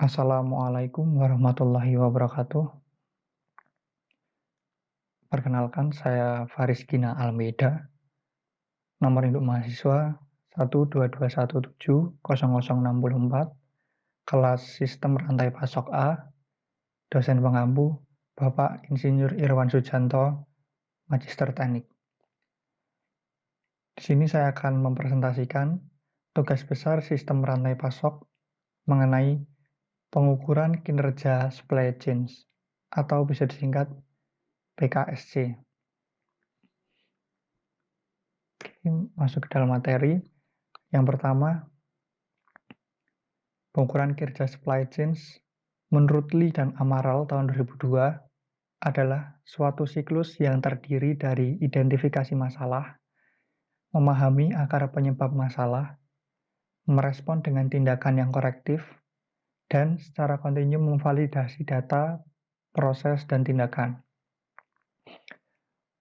Assalamualaikum warahmatullahi wabarakatuh. Perkenalkan, saya Faris Gina Almeida, nomor induk mahasiswa 122170064, kelas Sistem Rantai Pasok A, dosen pengampu Bapak Insinyur Irwan Sujanto, Magister Teknik. Di sini saya akan mempresentasikan tugas besar sistem rantai pasok mengenai pengukuran kinerja supply chains atau bisa disingkat PKSC. Masuk ke dalam materi. Yang pertama, pengukuran kinerja supply chains menurut Lee dan Amaral tahun 2002 adalah suatu siklus yang terdiri dari identifikasi masalah, memahami akar penyebab masalah, merespon dengan tindakan yang korektif, dan secara kontinu memvalidasi data, proses, dan tindakan.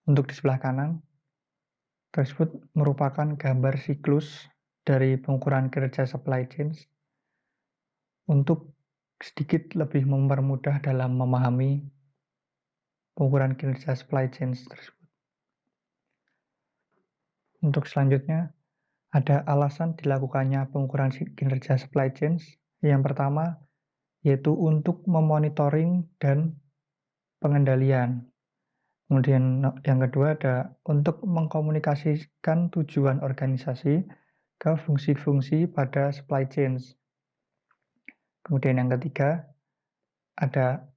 Untuk di sebelah kanan, tersebut merupakan gambar siklus dari pengukuran kinerja supply chains untuk sedikit lebih mempermudah dalam memahami pengukuran kinerja supply chains tersebut. Untuk selanjutnya, ada alasan dilakukannya pengukuran kinerja supply chains. Yang pertama, yaitu untuk memonitoring dan pengendalian. Kemudian yang kedua ada untuk mengkomunikasikan tujuan organisasi ke fungsi-fungsi pada supply chains. Kemudian yang ketiga ada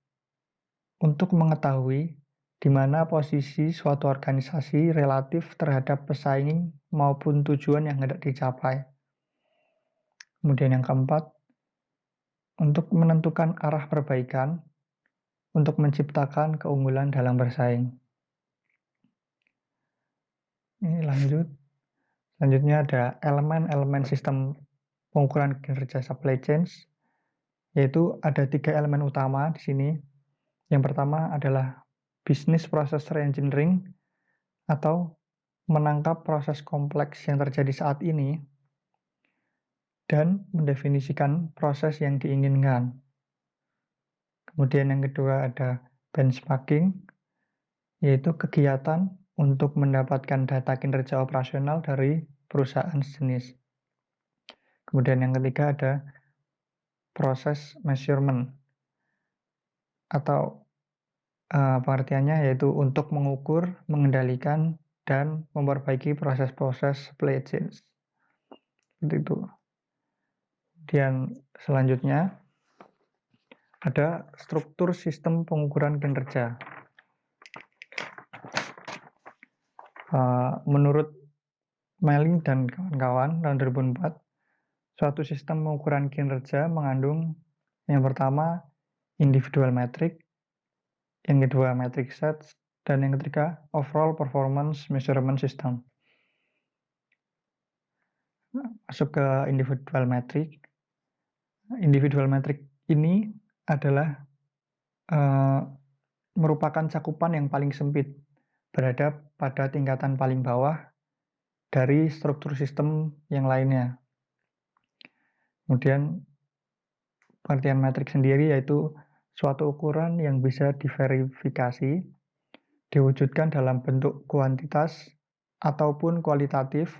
untuk mengetahui di mana posisi suatu organisasi relatif terhadap pesaing maupun tujuan yang hendak dicapai. Kemudian yang keempat, untuk menentukan arah perbaikan untuk menciptakan keunggulan dalam bersaing. Ini lanjut. Selanjutnya ada elemen-elemen sistem pengukuran kinerja supply chains, yaitu ada 3 elemen utama di sini. Yang pertama adalah business process reengineering atau menangkap proses kompleks yang terjadi saat ini dan mendefinisikan proses yang diinginkan. Kemudian yang kedua ada benchmarking, yaitu kegiatan untuk mendapatkan data kinerja operasional dari perusahaan sejenis. Kemudian yang ketiga ada proses measurement atau pengertiannya yaitu untuk mengukur, mengendalikan, dan memperbaiki proses-proses supply chains. Seperti itu. Kemudian selanjutnya ada struktur sistem pengukuran kinerja. Menurut Melling dan kawan-kawan tahun 2004, suatu sistem pengukuran kinerja mengandung yang pertama individual metric, yang kedua metric sets, dan yang ketiga overall performance measurement system. Masuk ke individual metric. Individual metric ini adalah merupakan cakupan yang paling sempit, berada pada tingkatan paling bawah dari struktur sistem yang lainnya. Kemudian pengertian metrik sendiri yaitu suatu ukuran yang bisa diverifikasi, diwujudkan dalam bentuk kuantitas ataupun kualitatif,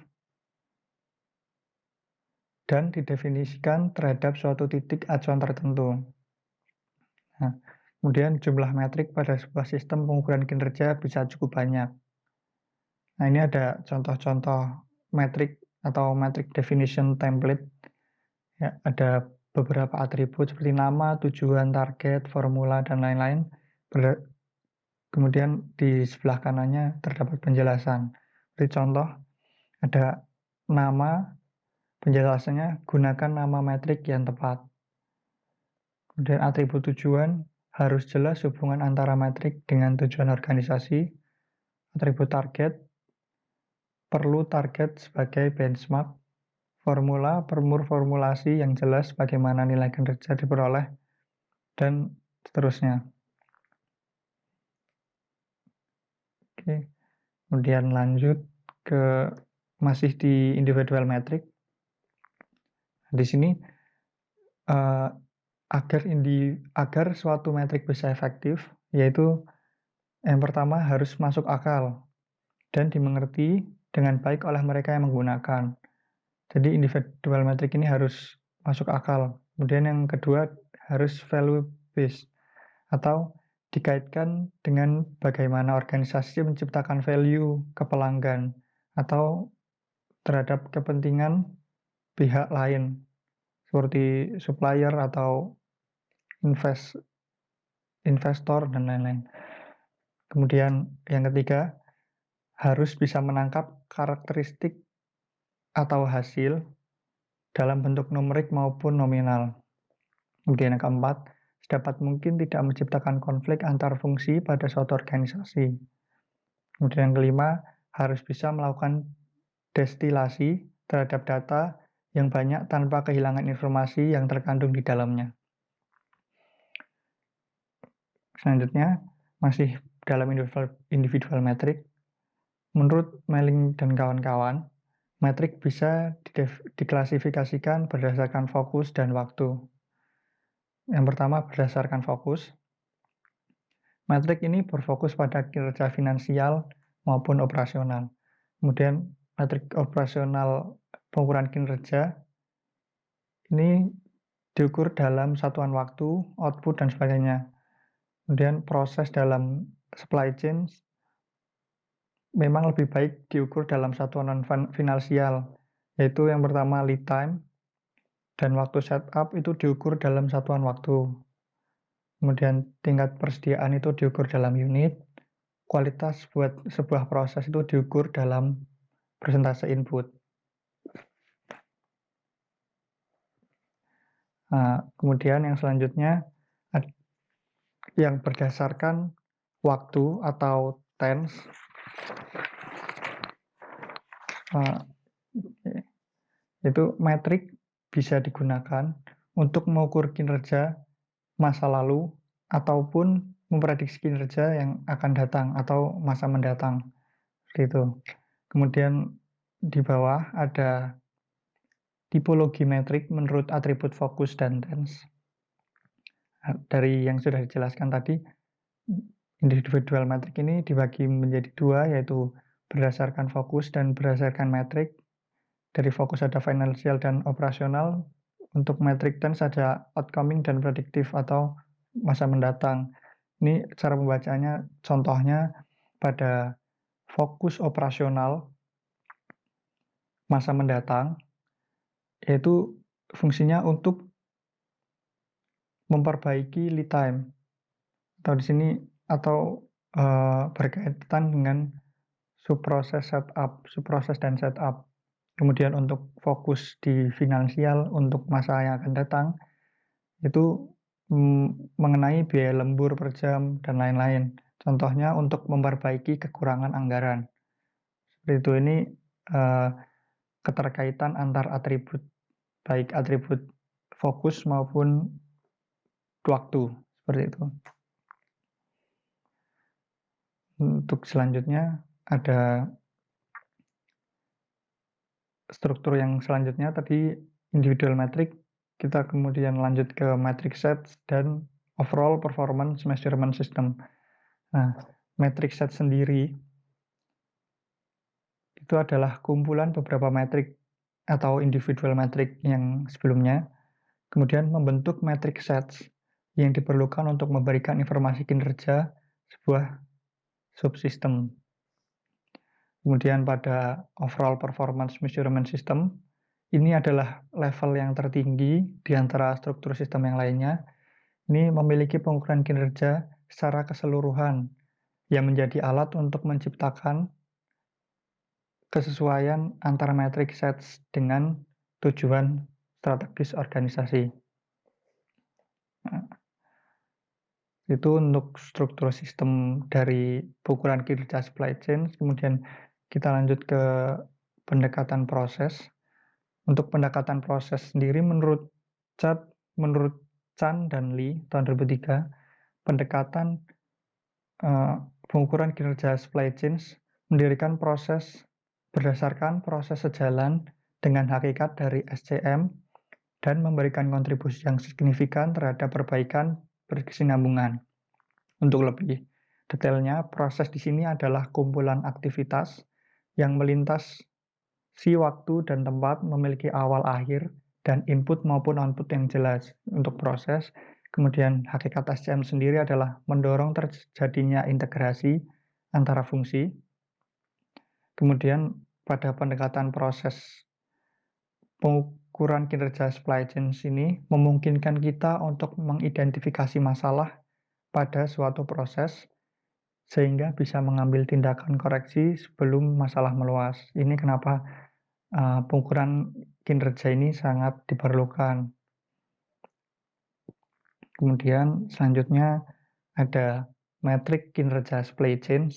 dan didefinisikan terhadap suatu titik acuan tertentu. Nah, kemudian jumlah metrik pada sebuah sistem pengukuran kinerja bisa cukup banyak. Nah, ini ada contoh-contoh metrik atau metric definition template. Ya, ada beberapa atribut seperti nama, tujuan, target, formula, dan lain-lain. Kemudian di sebelah kanannya terdapat penjelasan. Seperti contoh, ada nama, penjelasannya gunakan nama metrik yang tepat. Kemudian atribut tujuan, harus jelas hubungan antara metrik dengan tujuan organisasi. Atribut target, perlu target sebagai benchmark. Formula, formulasi yang jelas bagaimana nilai kinerja diperoleh, dan seterusnya. Oke, kemudian lanjut ke masih di individual metric. Di sini agar suatu metrik bisa efektif, yaitu yang pertama harus masuk akal dan dimengerti dengan baik oleh mereka yang menggunakan. Jadi individual metrik ini harus masuk akal. Kemudian yang kedua harus value based atau dikaitkan dengan bagaimana organisasi menciptakan value ke pelanggan atau terhadap kepentingan pihak lain seperti supplier atau investor dan lain-lain. Kemudian yang ketiga harus bisa menangkap karakteristik atau hasil dalam bentuk numerik maupun nominal. Kemudian yang keempat, sedapat mungkin tidak menciptakan konflik antar fungsi pada suatu organisasi. Kemudian yang kelima, harus bisa melakukan destilasi terhadap data yang banyak tanpa kehilangan informasi yang terkandung di dalamnya. Selanjutnya, masih dalam individual metrik, menurut Melling dan kawan-kawan, metrik bisa diklasifikasikan berdasarkan fokus dan waktu. Yang pertama berdasarkan fokus. Metrik ini berfokus pada kinerja finansial maupun operasional. Kemudian metrik operasional pengukuran kinerja ini diukur dalam satuan waktu, output, dan sebagainya. Kemudian proses dalam supply chain memang lebih baik diukur dalam satuan non-finansial, yaitu yang pertama lead time, dan waktu setup itu diukur dalam satuan waktu. Kemudian tingkat persediaan itu diukur dalam unit, kualitas buat sebuah proses itu diukur dalam persentase input. Nah, kemudian yang selanjutnya yang berdasarkan waktu atau tense. Itu metrik bisa digunakan untuk mengukur kinerja masa lalu ataupun memprediksi kinerja yang akan datang atau masa mendatang. Seperti itu. Kemudian di bawah ada tipologi metrik menurut atribut fokus dan tense. Dari yang sudah dijelaskan tadi, individual metrik ini dibagi menjadi dua, yaitu berdasarkan fokus dan berdasarkan metrik. Dari fokus ada financial dan operasional. Untuk metrik tense ada outcoming dan prediktif atau masa mendatang. Ini cara pembacanya, contohnya pada fokus operasional masa mendatang, yaitu fungsinya untuk memperbaiki lead time. Atau di sini berkaitan dengan subproses dan setup. Kemudian untuk fokus di finansial untuk masa yang akan datang, itu mengenai biaya lembur per jam dan lain-lain. Contohnya untuk memperbaiki kekurangan anggaran. Seperti itu, ini keterkaitan antar atribut, baik atribut fokus maupun waktu, seperti itu. Untuk selanjutnya ada struktur yang selanjutnya tadi individual metric, kita kemudian lanjut ke metric sets dan overall performance measurement system. Nah, metric set sendiri itu adalah kumpulan beberapa metrik atau individual metric yang sebelumnya, kemudian membentuk metric sets yang diperlukan untuk memberikan informasi kinerja sebuah subsistem. Kemudian pada overall performance measurement system, ini adalah level yang tertinggi di antara struktur sistem yang lainnya. Ini memiliki pengukuran kinerja secara keseluruhan yang menjadi alat untuk menciptakan kesesuaian antara metric sets dengan tujuan strategis organisasi. Nah, itu untuk struktur sistem dari pengukuran kinerja supply chain. Kemudian kita lanjut ke pendekatan proses. Untuk pendekatan proses sendiri menurut Chan dan Lee tahun 2003, pendekatan pengukuran kinerja supply chain mendirikan proses berdasarkan proses sejalan dengan hakikat dari SCM dan memberikan kontribusi yang signifikan terhadap perbaikan berkesinambungan. Untuk lebih detailnya, proses di sini adalah kumpulan aktivitas yang melintasi waktu dan tempat, memiliki awal akhir dan input maupun output yang jelas untuk proses. Kemudian hakikat SCM sendiri adalah mendorong terjadinya integrasi antara fungsi. Kemudian pada pendekatan proses, pengukuran kinerja supply chain ini memungkinkan kita untuk mengidentifikasi masalah pada suatu proses sehingga bisa mengambil tindakan koreksi sebelum masalah meluas. Ini kenapa pengukuran kinerja ini sangat diperlukan. Kemudian selanjutnya ada metrik kinerja supply chain.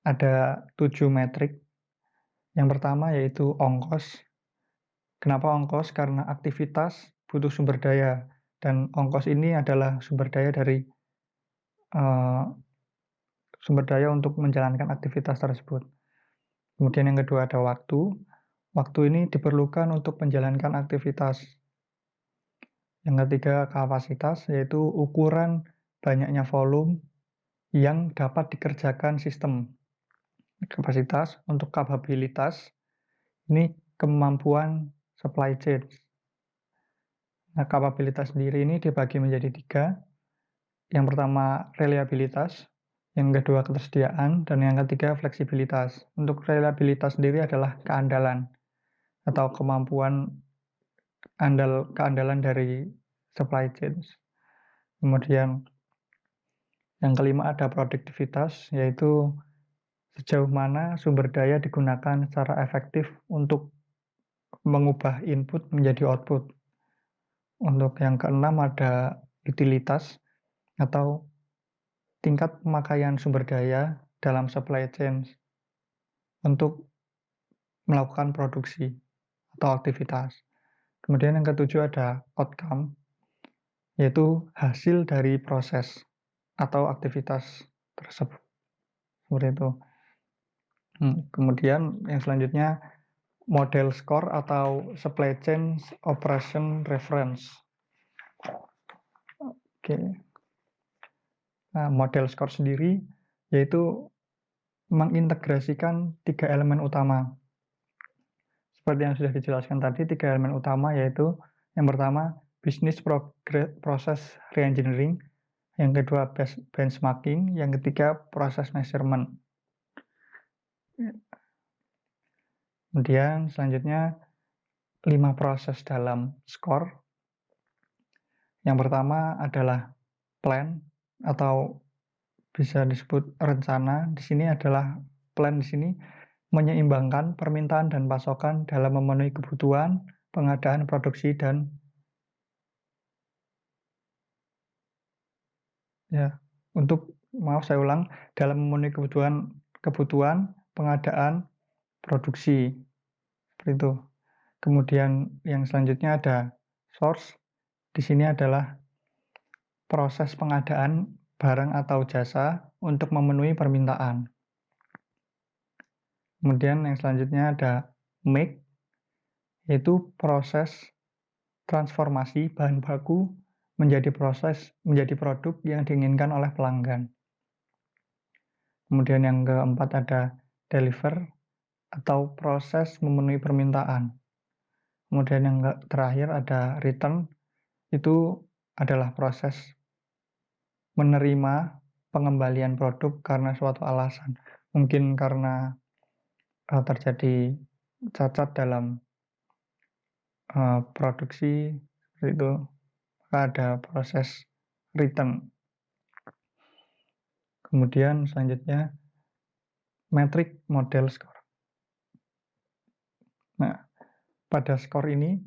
Ada 7 metrik. Yang pertama yaitu ongkos. Kenapa ongkos? Karena aktivitas butuh sumber daya, dan ongkos ini adalah sumber daya untuk menjalankan aktivitas tersebut. Kemudian yang kedua ada waktu. Waktu ini diperlukan untuk menjalankan aktivitas. Yang ketiga kapasitas, yaitu ukuran banyaknya volume yang dapat dikerjakan sistem. Kapasitas. Untuk kapabilitas, ini kemampuan supply chain. Nah, kapabilitas sendiri ini dibagi menjadi 3. Yang pertama reliabilitas, yang kedua ketersediaan, dan yang ketiga fleksibilitas. Untuk reliabilitas sendiri adalah keandalan atau kemampuan keandalan dari supply chain. Kemudian yang kelima ada produktivitas, yaitu sejauh mana sumber daya digunakan secara efektif untuk mengubah input menjadi output. Untuk yang keenam ada utilitas atau tingkat pemakaian sumber daya dalam supply chain untuk melakukan produksi atau aktivitas. Kemudian yang ketujuh ada outcome, yaitu hasil dari proses atau aktivitas tersebut. Seperti itu. Kemudian yang selanjutnya model score atau supply chain operation reference. Oke. Nah, model score sendiri yaitu mengintegrasikan 3 elemen utama. Seperti yang sudah dijelaskan tadi, 3 elemen utama yaitu yang pertama business process reengineering, yang kedua benchmarking, yang ketiga proses measurement. Kemudian selanjutnya 5 proses dalam score. Yang pertama adalah plan atau bisa disebut rencana. Di sini adalah plan di sini menyeimbangkan permintaan dan pasokan dalam memenuhi kebutuhan, pengadaan, produksi, dan dalam memenuhi kebutuhan, pengadaan, produksi. Seperti itu. Kemudian yang selanjutnya ada source. Di sini adalah proses pengadaan barang atau jasa untuk memenuhi permintaan. Kemudian yang selanjutnya ada make, yaitu proses transformasi bahan baku menjadi produk yang diinginkan oleh pelanggan. Kemudian yang keempat ada deliver atau proses memenuhi permintaan. Kemudian yang terakhir ada return, itu adalah proses menerima pengembalian produk karena suatu alasan. Mungkin karena terjadi cacat dalam produksi, itu ada proses return. Kemudian selanjutnya metrik model score. Nah, pada skor ini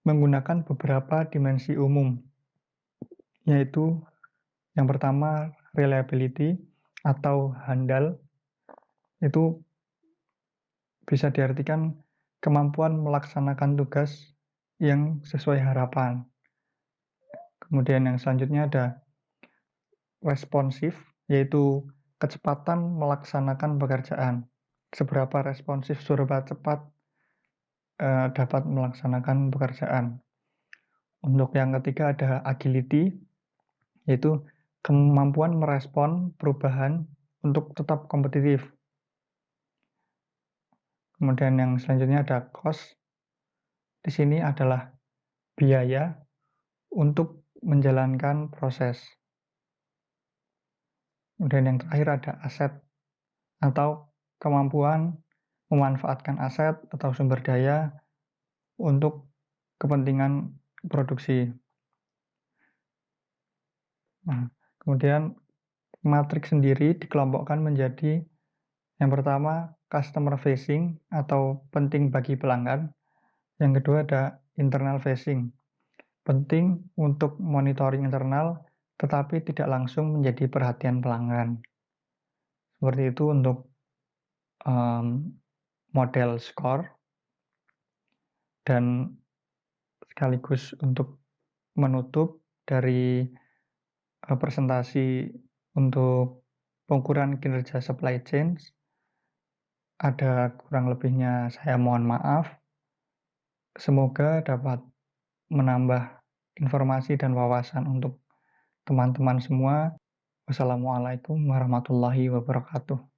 menggunakan beberapa dimensi umum, yaitu yang pertama reliability atau handal. Itu bisa diartikan kemampuan melaksanakan tugas yang sesuai harapan. Kemudian yang selanjutnya ada responsif, yaitu kecepatan melaksanakan pekerjaan. Seberapa responsif, seberapa cepat dapat melaksanakan pekerjaan. Untuk yang ketiga ada agility, yaitu kemampuan merespon perubahan untuk tetap kompetitif. Kemudian yang selanjutnya ada cost. Di sini adalah biaya untuk menjalankan proses. Kemudian yang terakhir ada aset atau kemampuan memanfaatkan aset atau sumber daya untuk kepentingan produksi. Nah, kemudian matriks sendiri dikelompokkan menjadi yang pertama customer facing atau penting bagi pelanggan. Yang kedua ada internal facing, penting untuk monitoring internal tetapi tidak langsung menjadi perhatian pelanggan. Seperti itu untuk model skor, dan sekaligus untuk menutup dari presentasi untuk pengukuran kinerja supply chain. Ada kurang lebihnya saya mohon maaf. Semoga dapat menambah informasi dan wawasan untuk teman-teman semua. Wassalamualaikum warahmatullahi wabarakatuh.